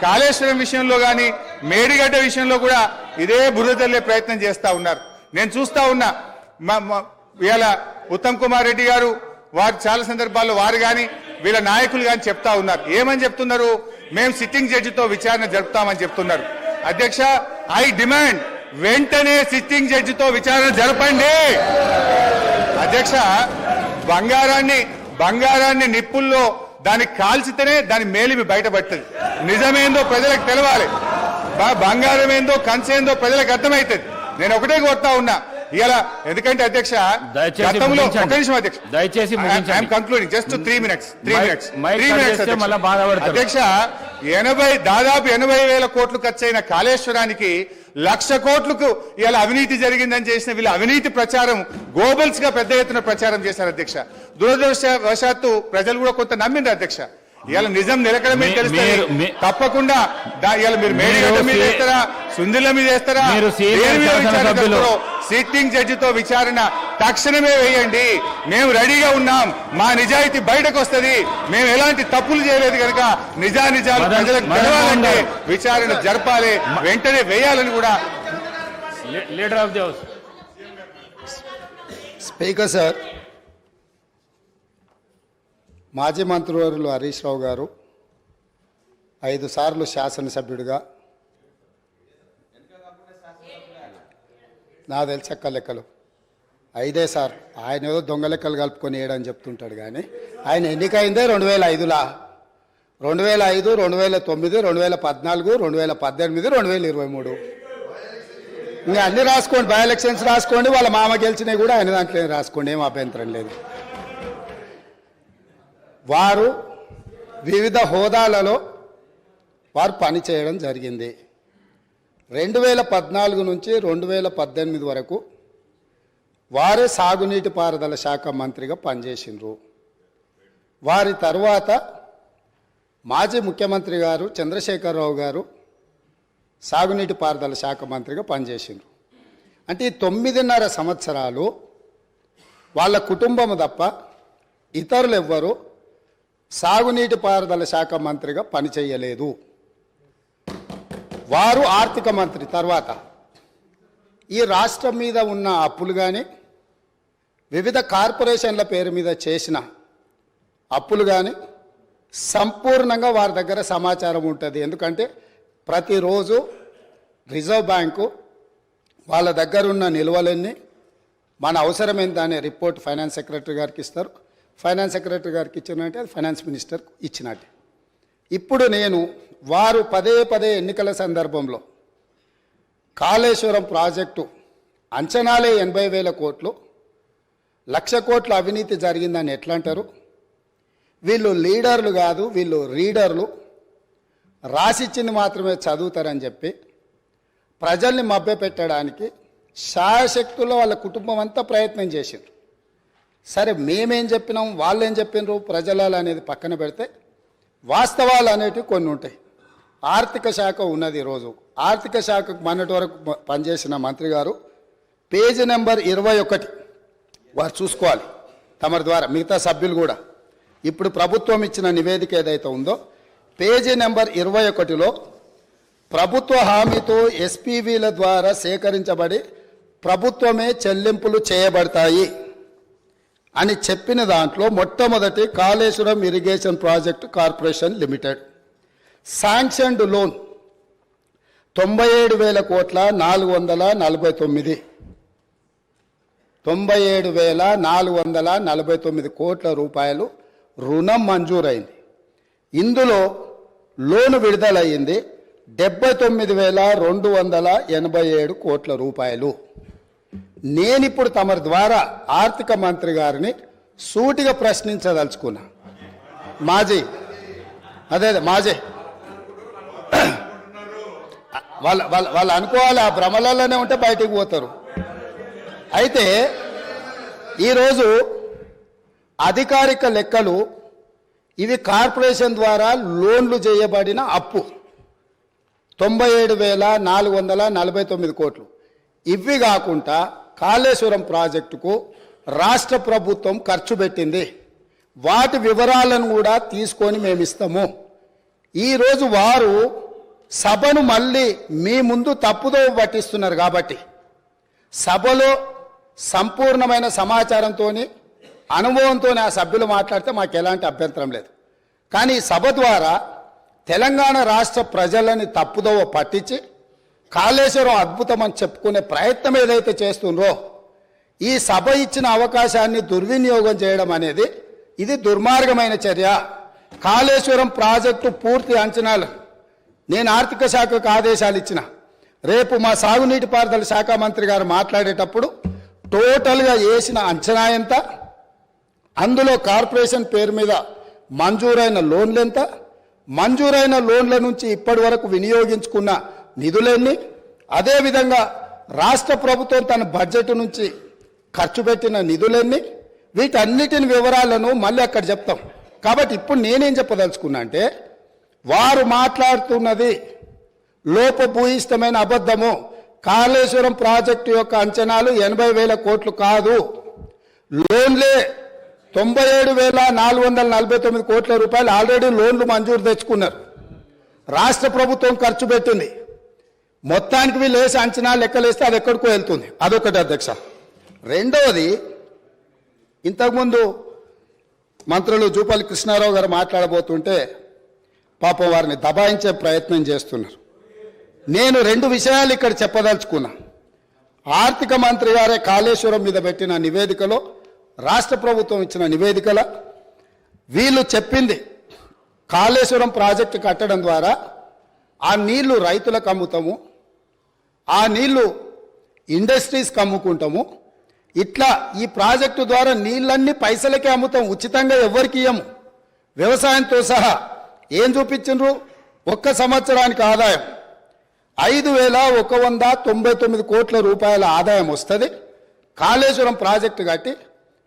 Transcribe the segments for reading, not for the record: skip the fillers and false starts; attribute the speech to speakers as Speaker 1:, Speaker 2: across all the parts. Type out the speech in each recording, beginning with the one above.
Speaker 1: కాళేశ్వరం విషయంలో కానీ మేడిగడ్డ విషయంలో కూడా ఇదే బురద తల్లే ప్రయత్నం చేస్తూ ఉన్నారు. నేను చూస్తా ఉన్నా ఇవాళ ఉత్తమ్ కుమార్ రెడ్డి గారు వారు చాలా సందర్భాల్లో వారు కానీ వీళ్ళ నాయకులు కానీ చెప్తా ఉన్నారు. ఏమని చెప్తున్నారు? మేము సిట్టింగ్ జడ్జితో విచారణ జరుపుతామని చెప్తున్నారు. అధ్యక్ష, ఐ డిమాండ్ వెంటనే సిట్టింగ్ జడ్జితో విచారణ జరపండి. అధ్యక్ష, బంగారాన్ని నిప్పుల్లో దాన్ని కాల్చితేనే దాని మేలిమి బయటపడుతుంది. నిజమేందో ప్రజలకు తెలవాలి, బంగారం ఏందో కంచేందో ప్రజలకు అర్థమవుతుంది. నేను ఒకటే కోరుతా ఉన్నా ఇలా, ఎందుకంటే అధ్యక్ష గతంలో ఒక నిమిషం అధ్యక్ష, దయచేసి కంక్లూడింగ్ జస్ట్ 3 minutes అధ్యక్ష, దాదాపు 80,000 కోట్లు ఖర్చయిన కాళేశ్వరానికి 1,00,000 కోట్లకు ఇలా అవినీతి జరిగిందని చేసిన వీళ్ళ అవినీతి ప్రచారం గోబల్స్ గా పెద్ద ఎత్తున ప్రచారం చేశారు అధ్యక్ష. దురదృష్టవశాత్తు ప్రజలు కూడా కొంత నమ్మిండ్రు అధ్యక్ష. ఇలా నిజం నిలకడమే తెలుస్తుంది. తప్పకుండా ఇలా మీరు మేడిగడ్డ మీద వేస్తారా, సుందిల మీద వేస్తారా, సిట్టింగ్ జడ్జితో విచారణ తక్షణమే వేయండి. మేము రెడీగా ఉన్నాం. మా నిజాయితీ బయటకు వస్తుంది. మేము ఎలాంటి తప్పులు చేయలేదు కనుక నిజాలు ప్రజలకు తెలవాలంటే విచారణ జరపాలి, వెంటనే వేయాలని కూడా.
Speaker 2: Leader of the house
Speaker 3: speaker sir, మాజీ మంత్రివర్యులు హరీష్ రావు గారు 5 సార్లు శాసనసభ్యుడిగా, నా తెలిసక్క లెక్కలు 5 సార్లు, ఆయన ఏదో దొంగ లెక్కలు కలుపుకొని వేయడని చెప్తుంటాడు. కానీ ఆయన ఎన్నికైందే 2005, 2005, 2009, 2014, 2018, 2023. ఇంకా అన్ని రాసుకోండి, బై ఎలక్షన్స్ రాసుకోండి, వాళ్ళ మామ గెలిచినవి కూడా ఆయన దాంట్లో రాసుకోండి, ఏం అభ్యంతరం లేదు. వారు వివిధ హోదాలలో వారు పనిచేయడం జరిగింది. 2014 నుంచి 2018 వరకు వారే సాగునీటి పారుదల శాఖ మంత్రిగా పనిచేసిండ్రు. వారి తర్వాత మాజీ ముఖ్యమంత్రి గారు చంద్రశేఖరరావు గారు సాగునీటి పారుదల శాఖ మంత్రిగా పనిచేసిండ్రు. అంటే ఈ 9.5 సంవత్సరాలు వాళ్ళ కుటుంబం తప్ప ఇతరులు ఎవ్వరూ సాగునీటి పారుదల శాఖ మంత్రిగా పనిచేయలేదు. వారు ఆర్థిక మంత్రి తర్వాత ఈ రాష్ట్రం మీద ఉన్న అప్పులు కానీ, వివిధ కార్పొరేషన్ల పేరు మీద చేసిన అప్పులు కానీ సంపూర్ణంగా వారి దగ్గర సమాచారం ఉంటుంది. ఎందుకంటే ప్రతిరోజు రిజర్వ్ బ్యాంకు వాళ్ళ దగ్గర ఉన్న నిల్వలన్నీ మన అవసరం ఎంత అనే రిపోర్ట్ ఫైనాన్స్ సెక్రటరీ గారికి ఇస్తారు. ఫైనాన్స్ సెక్రటరీ గారికి ఇచ్చినట్టే అది ఫైనాన్స్ మినిస్టర్కి ఇచ్చినట్టే. ఇప్పుడు నేను వారు పదే ఎన్నికల సందర్భంలో కాళేశ్వరం ప్రాజెక్టు అంచనాలే 80,000 కోట్లు, 1,00,000 కోట్ల అవినీతి జరిగిందని ఎట్లా అంటారు? వీళ్ళు లీడర్లు కాదు, వీళ్ళు రీడర్లు, రాసిచ్చింది మాత్రమే చదువుతారని చెప్పి ప్రజల్ని మభ్యపెట్టడానికి శాయశక్తుల్లో వాళ్ళ కుటుంబం అంతా ప్రయత్నం చేసిండ్రు. సరే, మేమేం చెప్పినాం, వాళ్ళు ఏం చెప్పినారు, ప్రజల అనేది పక్కన పెడితే వాస్తవాలు అనేటివి కొన్ని ఉంటాయి. ఆర్థిక శాఖ ఉన్నది. ఈరోజు ఆర్థిక శాఖకు మొన్నటి వరకు పనిచేసిన మంత్రి గారు పేజీ నెంబర్ 21 వారు చూసుకోవాలి తమరి ద్వారా, మిగతా సభ్యులు కూడా. ఇప్పుడు ప్రభుత్వం ఇచ్చిన నివేదిక ఏదైతే ఉందో పేజీ నెంబర్ 21లో ప్రభుత్వ హామీతో ఎస్పీవీల ద్వారా సేకరించబడి ప్రభుత్వమే చెల్లింపులు చేయబడతాయి అని చెప్పిన దాంట్లో మొట్టమొదటి Kaleshwaram irrigation project corporation limited sanctioned loan 97,000 కోట్ల 449 97,449 కోట్ల రూపాయలు రుణం మంజూరైంది. ఇందులో లోను విడుదలయ్యింది 79,287 కోట్ల రూపాయలు. నేనిప్పుడు తమరి ద్వారా ఆర్థిక మంత్రి గారిని సూటిగా ప్రశ్నించదలుచుకున్నా. మాజీ వాళ్ళు అనుకోవాలి, ఆ భ్రమలలోనే ఉంటే బయటికి పోతారు. అయితే ఈరోజు అధికారిక లెక్కలు ఇవి కార్పొరేషన్ ద్వారా లోన్లు చేయబడిన అప్పు 97,449 కోట్లు. ఇవి కాకుండా కాళేశ్వరం ప్రాజెక్టుకు రాష్ట్ర ప్రభుత్వం ఖర్చు పెట్టింది. వాటి వివరాలను కూడా తీసుకొని మేము ఇస్తాము. ఈరోజు వారు సభను మళ్ళీ మీ ముందు తప్పుదో పట్టిస్తున్నారు. కాబట్టి సభలో సంపూర్ణమైన సమాచారంతో అనుభవంతో ఆ సభ్యులు మాట్లాడితే మాకు ఎలాంటి అభ్యంతరం లేదు. కానీ ఈ సభ ద్వారా తెలంగాణ రాష్ట్ర ప్రజలని తప్పుదోవ పట్టించి కాళేశ్వరం అద్భుతం అని చెప్పుకునే ప్రయత్నం ఏదైతే చేస్తుండ్రో, ఈ సభ ఇచ్చిన అవకాశాన్ని దుర్వినియోగం చేయడం అనేది ఇది దుర్మార్గమైన చర్య. కాళేశ్వరం ప్రాజెక్టు పూర్తి అంచనాలు నేను ఆర్థిక శాఖకు ఆదేశాలు ఇచ్చిన. రేపు మా సాగునీటి పారుదల శాఖ మంత్రి గారు మాట్లాడేటప్పుడు టోటల్గా వేసిన అంచనా ఎంత, అందులో కార్పొరేషన్ పేరు మీద మంజూరైన లోన్లు ఎంత, మంజూరైన లోన్ల నుంచి ఇప్పటి వరకు వినియోగించుకున్న నిధులెన్ని, అదేవిధంగా రాష్ట్ర ప్రభుత్వం తన బడ్జెట్ నుంచి ఖర్చు పెట్టిన నిధులెన్ని, వీటన్నిటిని వివరాలను మళ్ళీ అక్కడ చెప్తాం. కాబట్టి ఇప్పుడు నేనేం చెప్పదలుచుకున్నా అంటే, వారు మాట్లాడుతున్నది లోపభూయిష్టమైన అబద్ధము. కాళేశ్వరం ప్రాజెక్టు యొక్క అంచనాలు 80,000 కోట్లు కాదు, లోన్లే 97,449 కోట్ల రూపాయలు ఆల్రెడీ లోన్లు మంజూరు తెచ్చుకున్నారు. రాష్ట్ర ప్రభుత్వం ఖర్చు పెట్టింది. మొత్తానికి వీళ్ళు వేసి అంచనా లెక్కలేస్తే అది ఎక్కడికో వెళ్తుంది. అదొకటి అధ్యక్ష. రెండవది, ఇంతకుముందు మంత్రులు జూపల్లి కృష్ణారావు గారు మాట్లాడబోతుంటే పాపం వారిని దబాయించే ప్రయత్నం చేస్తున్నారు. నేను 2 విషయాలు ఇక్కడ చెప్పదలుచుకున్నా. ఆర్థిక మంత్రి గారే కాళేశ్వరం మీద పెట్టిన నివేదికలో, రాష్ట్ర ప్రభుత్వం ఇచ్చిన నివేదికలో వీళ్ళు చెప్పింది కాళేశ్వరం ప్రాజెక్టు కట్టడం ద్వారా ఆ నీళ్లు రైతులకు అమ్ముతాము, ఆ నీళ్లు ఇండస్ట్రీస్కి అమ్ముకుంటాము, ఇట్లా ఈ ప్రాజెక్టు ద్వారా నీళ్ళన్నీ పైసలకే అమ్ముతాం, ఉచితంగా ఎవరికి ఇయ్యము. వ్యవసాయంతో సహా ఏం చూపించిండ్రు? ఒక్క సంవత్సరానికి ఆదాయం 5,199 కోట్ల రూపాయల ఆదాయం వస్తుంది. కాళేశ్వరం ప్రాజెక్టు కట్టి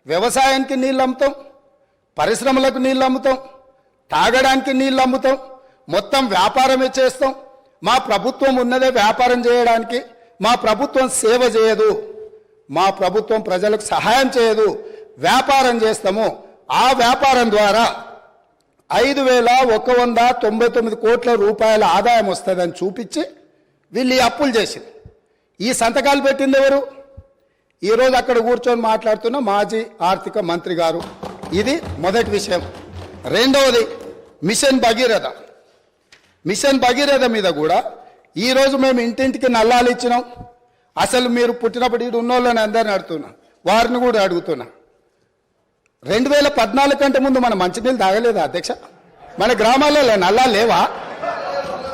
Speaker 3: వ్యవసాయానికి నీళ్ళు అమ్ముతాం, పరిశ్రమలకు నీళ్ళు అమ్ముతాం, తాగడానికి నీళ్ళు అమ్ముతాం, మొత్తం వ్యాపారమే చేస్తాం. మా ప్రభుత్వం ఉన్నదే వ్యాపారం చేయడానికి. మా ప్రభుత్వం సేవ చేయదు, మా ప్రభుత్వం ప్రజలకు సహాయం చేయదు, వ్యాపారం చేస్తాము. ఆ వ్యాపారం ద్వారా 5,199 కోట్ల రూపాయల ఆదాయం వస్తుందని చూపించి వీళ్ళు ఈ అప్పులు చేసింది. ఈ సంతకాలు పెట్టింది ఎవరు? ఈరోజు అక్కడ కూర్చొని మాట్లాడుతున్న మాజీ ఆర్థిక మంత్రి గారు. ఇది మొదటి విషయం. రెండవది, మిషన్ భగీరథ. మిషన్ భగీరథ మీద కూడా ఈరోజు మేము ఇంటింటికి నల్లాలు ఇచ్చినాం. అసలు మీరు పుట్టినప్పుడు ఇటు ఉన్నోళ్ళని అందరిని అడుగుతున్నా, వారిని కూడా అడుగుతున్నా. 2014 కంటే ముందు మన మంచినీళ్ళు తాగలేదా అధ్యక్ష? మన గ్రామాలలో నల్లాలు లేవా?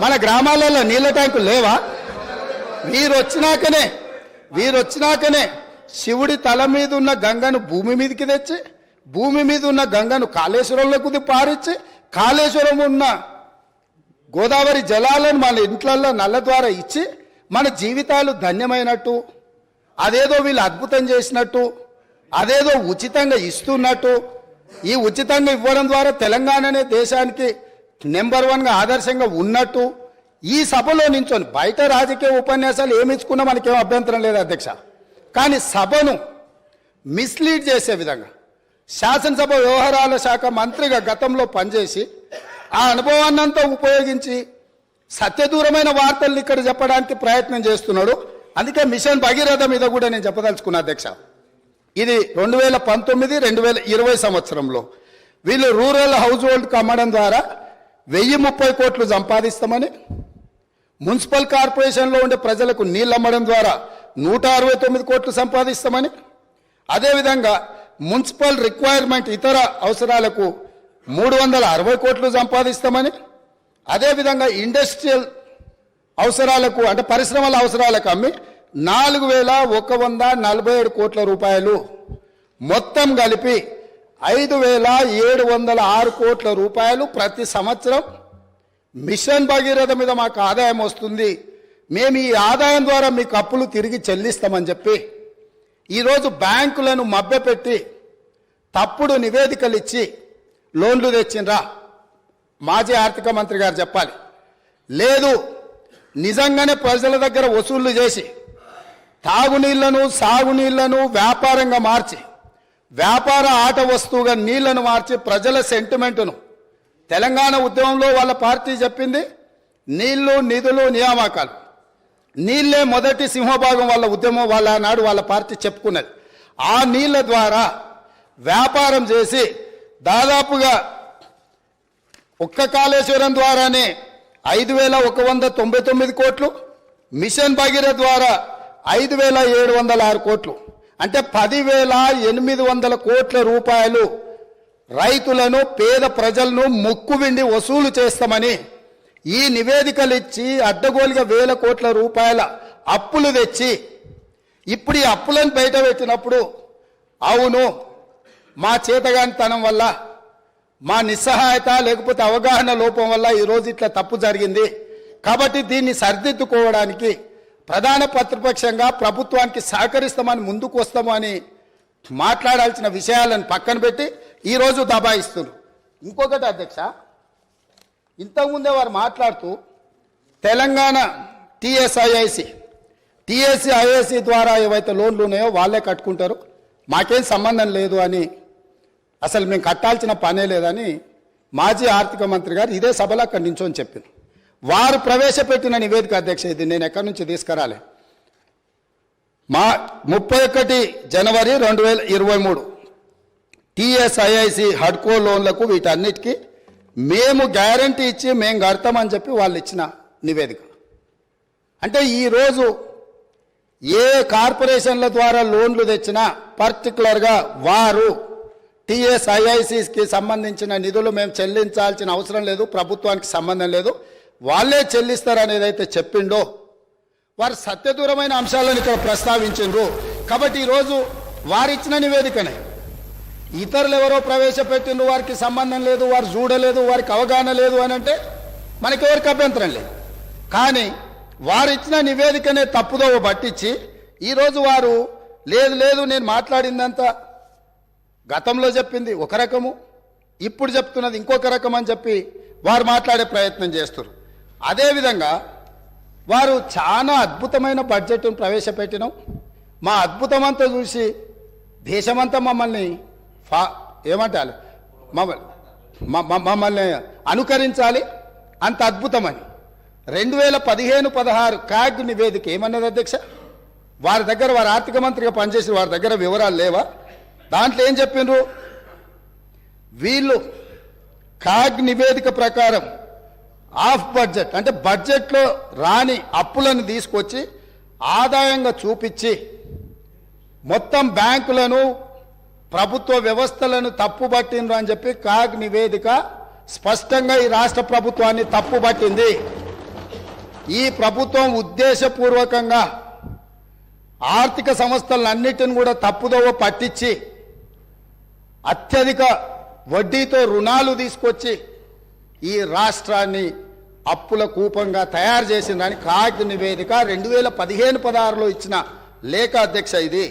Speaker 3: మన గ్రామాలలో నీళ్ళ ట్యాంకులు లేవా? వీరొచ్చినాకనే శివుడి తల మీద ఉన్న గంగను భూమి మీదకి తెచ్చి, భూమి మీద ఉన్న గంగను కాళేశ్వరంలోకి పారించి, కాళేశ్వరం ఉన్న గోదావరి జలాలను మన ఇంట్లల్లో నల్ల ద్వారా ఇచ్చి మన జీవితాలు ధన్యమైనట్టు, అదేదో వీళ్ళు అద్భుతం చేసినట్టు, అదేదో ఉచితంగా ఇస్తున్నట్టు, ఈ ఉచితంగా ఇవ్వడం ద్వారా తెలంగాణనే దేశానికి నెంబర్ 1గా ఆదర్శంగా ఉన్నట్టు ఈ సభలో నించొని, బయట రాజకీయ ఉపన్యాసాలు ఏమి ఇచ్చుకున్నా మనకేం అభ్యంతరం లేదు అధ్యక్ష. కానీ సభను మిస్లీడ్ చేసే విధంగా శాసనసభ వ్యవహారాల శాఖ మంత్రిగా గతంలో పనిచేసి ఆ అనుభవాన్నంతా ఉపయోగించి సత్యదూరమైన వార్తల్ని ఇక్కడ చెప్పడానికి ప్రయత్నం చేస్తున్నాడు. అందుకే మిషన్ భగీరథ మీద కూడా నేను చెప్పదలుచుకున్నా అధ్యక్ష. ఇది 2019-2020 సంవత్సరంలో వీళ్ళు రూరల్ హౌస్ హోల్డ్కి అమ్మడం ద్వారా 1,030 కోట్లు సంపాదిస్తామని, మున్సిపల్ కార్పొరేషన్లో ఉండే ప్రజలకు నీళ్ళు అమ్మడం ద్వారా 169 కోట్లు సంపాదిస్తామని, అదేవిధంగా మున్సిపల్ రిక్వైర్మెంట్ ఇతర అవసరాలకు 360 కోట్లు సంపాదిస్తామని, అదేవిధంగా ఇండస్ట్రియల్ అవసరాలకు అంటే పరిశ్రమల అవసరాలకు అమ్మి 4,147 కోట్ల రూపాయలు, మొత్తం కలిపి 5,706 కోట్ల రూపాయలు ప్రతి సంవత్సరం మిషన్ భగీరథ మీద మాకు ఆదాయం వస్తుంది. మేము ఈ ఆదాయం ద్వారా మీకు అప్పులు తిరిగి చెల్లిస్తామని చెప్పి ఈరోజు బ్యాంకులను మభ్యపెట్టి తప్పుడు నివేదికలు ఇచ్చి లోన్లు తెచ్చిండ్రా? మాజీ ఆర్థిక మంత్రి గారు చెప్పాలి. లేదు, నిజంగానే ప్రజల దగ్గర వసూళ్లు చేసి తాగునీళ్లను సాగునీళ్లను వ్యాపారంగా మార్చి, వ్యాపార ఆట వస్తువుగా నీళ్లను మార్చి ప్రజల సెంటిమెంటును తెలంగాణ ఉద్యమంలో వాళ్ళ పార్టీ చెప్పింది నీళ్లు నిధులు నియామకాలు. నీళ్లే మొదటి సింహభాగం వాళ్ళ ఉద్యమం, వాళ్ళ నాడు వాళ్ళ పార్టీ చెప్పుకున్నది. ఆ నీళ్ల ద్వారా వ్యాపారం చేసి దాదాపుగా ఒక్క కాళేశ్వరం ద్వారానే 5,199 కోట్లు, మిషన్ భగీరథ ద్వారా 5,706 కోట్లు, అంటే 10,800 కోట్ల రూపాయలు రైతులను పేద ప్రజలను ముక్కువిండి వసూలు చేస్తామని ఈ నివేదికలు ఇచ్చి అడ్డగోలుగా 1,000 కోట్ల రూపాయల అప్పులు తెచ్చి ఇప్పుడు ఈ అప్పులను బయట పెట్టినప్పుడు అవును మా చేతగానితనం వల్ల, మా నిస్సహాయత లేకపోతే అవగాహన లోపం వల్ల ఈరోజు ఇట్లా తప్పు జరిగింది, కాబట్టి దీన్ని సరిదిద్దుకోవడానికి ప్రధాన ప్రతిపక్షంగా ప్రభుత్వానికి సహకరిస్తామని ముందుకు వస్తాము అని మాట్లాడాల్సిన విషయాలను పక్కన పెట్టి ఈరోజు దబాయిస్తున్నారు. ఇంకొకటి అధ్యక్ష, ఇంతకుముందే వారు మాట్లాడుతూ తెలంగాణ టీఎస్ఐఐసి ద్వారా ఏవైతే లోన్లు ఉన్నాయో వాళ్ళే కట్టుకుంటారు, మాకేం సంబంధం లేదు అని, అసలు మేము కట్టాల్సిన పనే లేదని మాజీ ఆర్థిక మంత్రి గారు ఇదే సభలో అక్కడి నించోని చెప్పింది. వారు ప్రవేశపెట్టిన నివేదిక అధ్యక్ష, ఇది నేను ఎక్కడి నుంచి తీసుకురాలే, 31 జనవరి 2023 టీఎస్ఐఐసి హడ్కో లోన్లకు వీటన్నిటికీ మేము గ్యారంటీ ఇచ్చి మేము కడతామని చెప్పి వాళ్ళు ఇచ్చిన నివేదిక. అంటే ఈరోజు ఏ కార్పొరేషన్ల ద్వారా లోన్లు తెచ్చినా పర్టికులర్గా వారు టీఎస్ఐఐసికి సంబంధించిన నిధులు మేము చెల్లించాల్సిన అవసరం లేదు, ప్రభుత్వానికి సంబంధం లేదు, వాళ్ళే చెల్లిస్తారు అనేది అయితే చెప్పిండో వారు సత్యదూరమైన అంశాలను ఇక్కడ ప్రస్తావించారు. కాబట్టి ఈరోజు వారు ఇచ్చిన నివేదికనే ఇతరులు ఎవరో ప్రవేశపెట్టిండ్రు, వారికి సంబంధం లేదు, వారు చూడలేదు, వారికి అవగాహన లేదు అని అంటే మనకెవరికి అభ్యంతరం లేదు. కానీ వారు ఇచ్చిన నివేదికనే తప్పుదోవ పట్టించి ఈరోజు వారు లేదు లేదు నేను మాట్లాడిందంతా గతంలో చెప్పింది ఒక రకము, ఇప్పుడు చెప్తున్నది ఇంకొక రకం అని చెప్పి వారు మాట్లాడే ప్రయత్నం చేస్తారు. అదేవిధంగా వారు చాలా అద్భుతమైన బడ్జెట్ను ప్రవేశపెట్టినాం, మా అద్భుతమంతా చూసి దేశమంతా మమ్మల్ని ఏమంటారు మమ్మల్ని అనుకరించాలి, అంత అద్భుతమని 2015-16 కాగ్ నివేదిక ఏమన్నది అధ్యక్ష? వారి దగ్గర, వారి ఆర్థిక మంత్రిగా పనిచేసిన వారి దగ్గర వివరాలు లేవా? దాంట్లో ఏం చెప్పిండ్రు వీళ్ళు? కాగ్ నివేదిక ప్రకారం ఆఫ్ బడ్జెట్ అంటే బడ్జెట్లో రాని అప్పులను తీసుకొచ్చి ఆదాయంగా చూపించి మొత్తం బ్యాంకులను ప్రభుత్వ వ్యవస్థలను తప్పుబట్టిండ్రు అని చెప్పి కాగ్ నివేదిక స్పష్టంగా ఈ రాష్ట్ర ప్రభుత్వాన్ని తప్పుబట్టింది. ఈ ప్రభుత్వం ఉద్దేశపూర్వకంగా ఆర్థిక సంస్థలన్నిటిని కూడా తప్పుదోవ పట్టించి అత్యధిక వడ్డీతో రుణాలు తీసుకొచ్చి ఈ రాష్ట్రాన్ని అప్పుల కూపంగా తయారు చేసిందని కాగ్ నివేదిక 2015-16లో ఇచ్చిన లేఖ అధ్యక్ష ఇది.